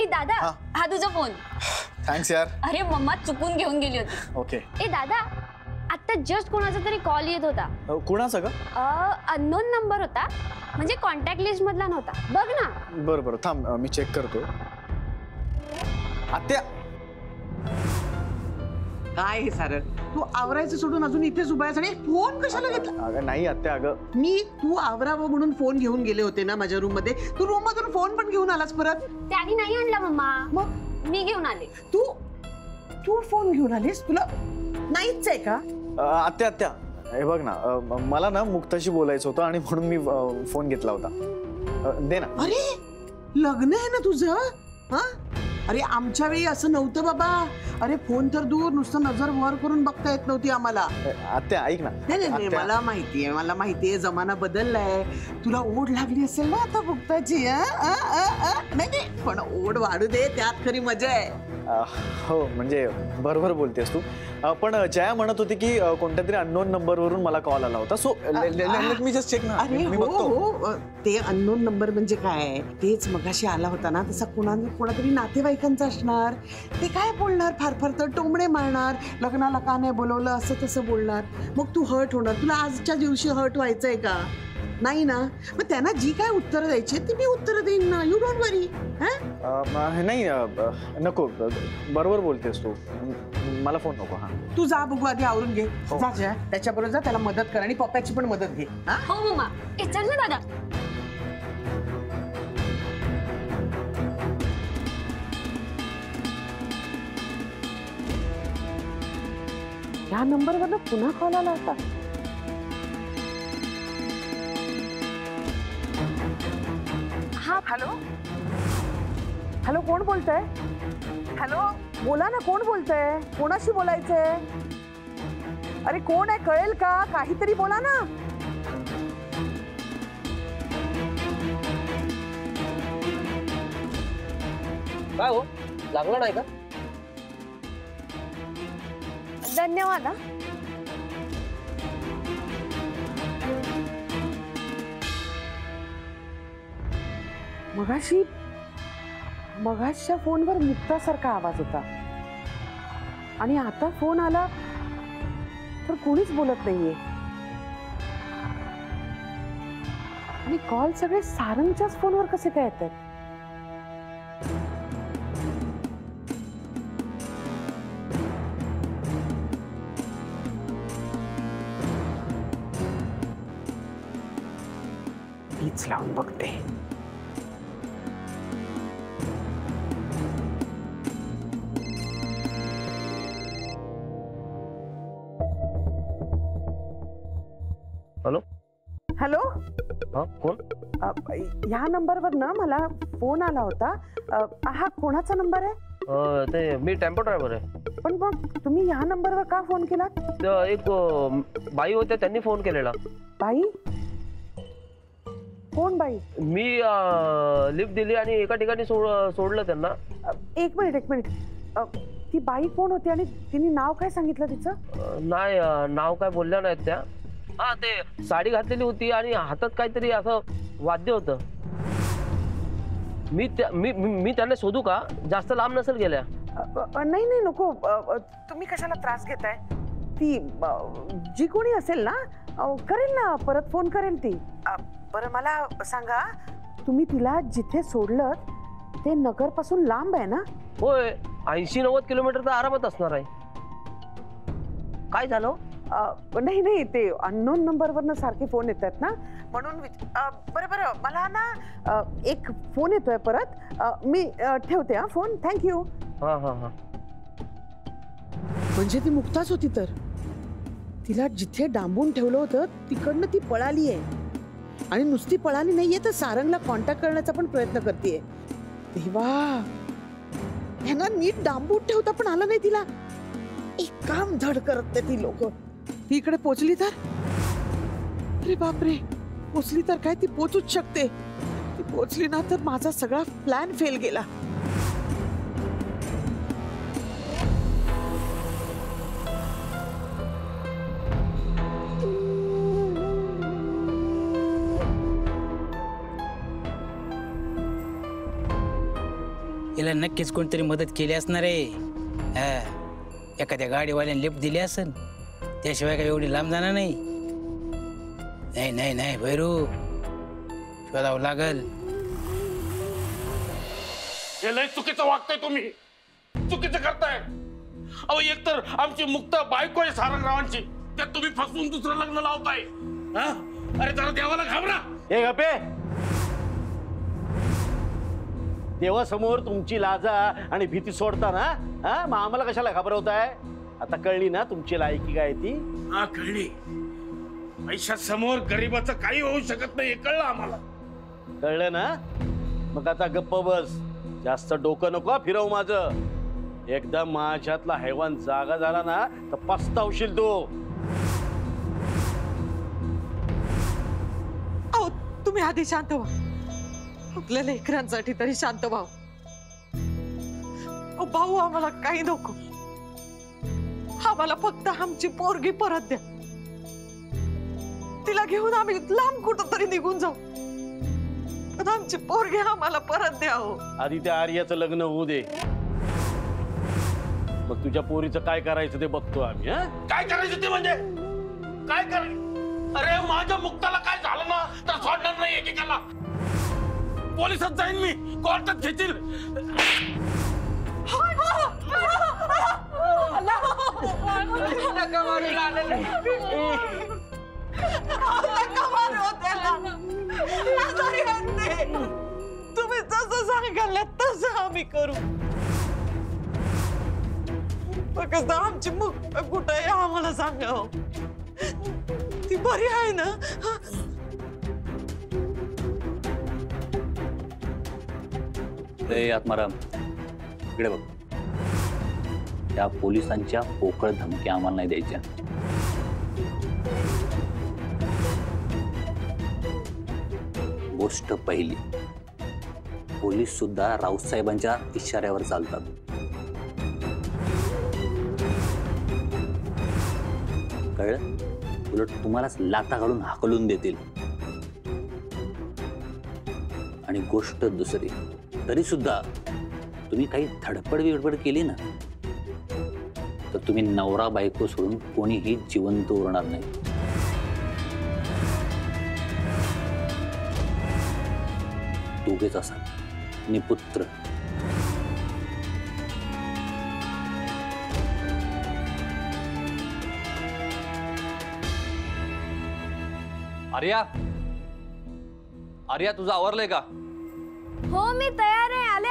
ए दादा, हा तुझा फोन. थँक्स यार. अरे मम्मा चुकून घेऊन गेली होती. ओके. ए दादा, आता जस्ट कोणाचा तरी कॉल येत होता. कुणाचा ग? अननोन नंबर होता, म्हणजे कॉन्टॅक्ट लिस्ट मधला नव्हता. बघ ना. बरं बरं थांब, मी चेक करतो. आत्या. काय हे सारं, तू आवरायचं सोडून अजून इथेच उभा आहेस आणि फोन कशाला घेतला? अगं नाही आत्या, अगं तू आवरावं म्हणून फोन घेऊन गेले होते ना माझ्या रूम मध्ये. तू रूम मधून फोन पण घेऊन आलास परत? त्याने नाही आणला मम्मा, मग मी घेऊन आले. तू फोन घेऊन आलीस? तुला नाहीच आहे का? आत्या आत्या हे बघ ना, मला ना मुक्ताशी बोलायचं होतं आणि म्हणून मी फोन घेतला होता. दे ना. अरे लग्न आहे ना तुझं? हा, अरे आमच्या वेळी असं नव्हतं बाबा. अरे फोन तर दूर, नुसतं नजर वर करून बघता येत नव्हती आम्हाला. आत्या ऐक ना. नाही, मला माहितीये जमाना बदललाय. तुला ओढ लागली असेल ना आता मुक्ताची. नाही पण ओढ वाढू दे, त्यात खरी मजा आहे. हो म्हणजे बरोबर बोलतेस तू. पण जया म्हणत होती की कोणत्या तरी अननोन नंबरवरून मला कॉल आला होता. So let me just check ना. अरे हो, ते अननोन नंबर म्हणजे काय? तेच मगाशी आला होता ना, तसा कोणातरी नातेवाईकांचा असणार. ते काय बोलणार, फार फार तर टोमणे मारणार, लग्नाला का नाही बोलवलं असं तसं बोलणार. मग तू हर्ट होणार. तुला आजच्या दिवशी हर्ट व्हायचंय का? नाही ना. मग त्यांना जी काय उत्तरं द्यायची ती मी उत्तरं देईन ना. यू डोंट वरी. नाही नको, बरोबर बोलतेस तू. मला फोन नको. हा तू जा बघू, आधी आवरून घे. जा त्याच्याबरोबर जा, त्याला मदत कर आणि पप्पाची पण मदत घे. हो मम्मा. ए चल ना दादा. या नंबरवरनं पुन्हा कॉल आला होता. हा. हॅलो, कोण बोलतंय? हॅलो, बोला ना, कोण बोलतंय? कोणाशी बोलायचंय? अरे कोण आहे, कळेल का? काहीतरी बोला ना. काय हो, लागला नाही का? धन्यवाद. मगाशच्या फोनवर मुक्तासारखा आवाज होता आणि आता फोन आला तर कोणीच बोलत नाहीये. आणि कॉल सगळे सारंगच्याच फोनवर कसे काय येत आहेत? मीच लावून बघते. हॅलो. हॅलो. हा कोण? या नंबरवर ना मला फोन आला होता. हा कोणाचा नंबर आहे? ते मी टेम्पो ड्रायव्हर आहे. पण मग तुम्ही या नंबरवर का फोन केला? एक बाई होत्या, त्यांनी फोन केलेला. बाई? कोण बाई? मी लिफ्ट दिली आणि एका ठिकाणी सोडलं त्यांना. एक मिनिट. ती बाई कोण होती आणि तिने नाव काय सांगितलं तिचं? नाही, नाव काय बोलल्या नाहीत त्या. हा, ते साडी घातलेली होती आणि हातात काहीतरी असं वाद्य होतं. मी त्यांना शोधू का? जास्त लांब नसेल गेल्या. नाही नको. तुम्ही कशाला त्रास घेताय? ती जी कोणी असेल ना, करेल ना, परत फोन करेल ती. बरं मला सांगा, तुम्ही तिला जिथे सोडलं ते नगर पासून लांब आहे ना? होय, 80-90 किलोमीटर तर आरामात असणार आहे. काय झालं? नाही, ते अननोन नंबरवरनं सारखे फोन येतात ना, म्हणून बरं मला ना एक फोन येतोय परत. मी ठेवते हा फोन. थँक्यू. हा. म्हणजे ती मुक्ताच होती तर? तिला जिथे डांबून ठेवलं होतं तिकडनं ती पळाली आहे. आणि नुसती पळाली नाहीये तर सारंगला कॉन्टॅक्ट करण्याचा पण प्रयत्न करतेय. देवा, ह्यांना नीट डांबून ठेवता पण आलं नाही तिला. एक काम धड करत ती लोक. ती इकडे पोचली तर? अरे बापरे, पोचली तर काय, ती पोचूच शकते. ती पोचली ना तर माझा सगळा प्लॅन फेल गेला. हिला नक्कीच कोणतरी मदत केली असणार आहे. हा, एखाद्या गाडीवाल्याने लिफ्ट दिली असेल, त्याशिवाय काय एवढी लांब जाणार नाही. नाही नाही नाही भैरू, शोधावं लागल. हे लय चुकीचं वागताय तुम्ही, चुकीचं करताय. अहो एकतर आमची मुक्त बायको आहे सारंगरावांची, त्यात तुम्ही फसवून दुसरं लग्न लावताय. हा? अरे जरा देवाला घाबरा. हे गपे, देवासमोर तुमची लाजा आणि भीती सोडता ना, हा मग आम्हाला कशाला घाबरवताय? आता कळली ना तुमची लायकी काय ती? हा कळली. पैशा समोर गरीबाचं काही होऊ शकत नाही, हे कळलं आम्हाला. कळलं ना? मग आता गप्प बस, जास्त डोकं नको फिरव माझं. एकदा माझ्यातला हैवान जागा झाला ना तर पस्तावशील तू. अहो तुम्ही आधी शांत व्हा, आपल्या लेकरांसाठी तरी शांत व्हा. अहो भाऊ, आम्हाला काही नको, आम्हाला फक्त आमची पोरगी परत द्या. तिला घेऊन आम्ही लांब कुठं तरी निघून जाऊ, पण आमची पोरगी आम्हाला परत द्या. हो आधी त्या आर्याचं लग्न होऊ दे, मग तुझ्या पोरीचं काय करायचं ते बघतो आम्ही. हा काय करायचं ते म्हणजे काय करायचं? अरे माझ्या मुक्ताला काय झालं ना तर सोडणार नाही एकेकाला. पोलिसात जाईन मी, कोर्टात घेतील. तुम्ही जसं सांगाल तसं आम्ही करू, फक्त आमची मुक्त कुठं आहे आम्हाला सांगा. हो ती बरी आहे ना? आत्माराम, इकडे बघ. त्या पोलिसांच्या पोकळ धमक्या आम्हाला नाही द्यायच्या. गोष्ट पहिली, पोलीस सुद्धा राऊतसाहेबांच्या इशाऱ्यावर चालतात. कळलं? उलट तुम्हालाच लाथा काढून हाकलून देतील. आणि गोष्ट दुसरी, तरी सुद्धा तुम्ही काही धडपड बिडपड केली ना तर तुम्ही नवरा बायको सोडून कोणीही जिवंत उरणार नाही. दोघेच असा निपुत्र. आर्या, आर्या तुझं आवरलंय का? हो मी तयार आहे, आले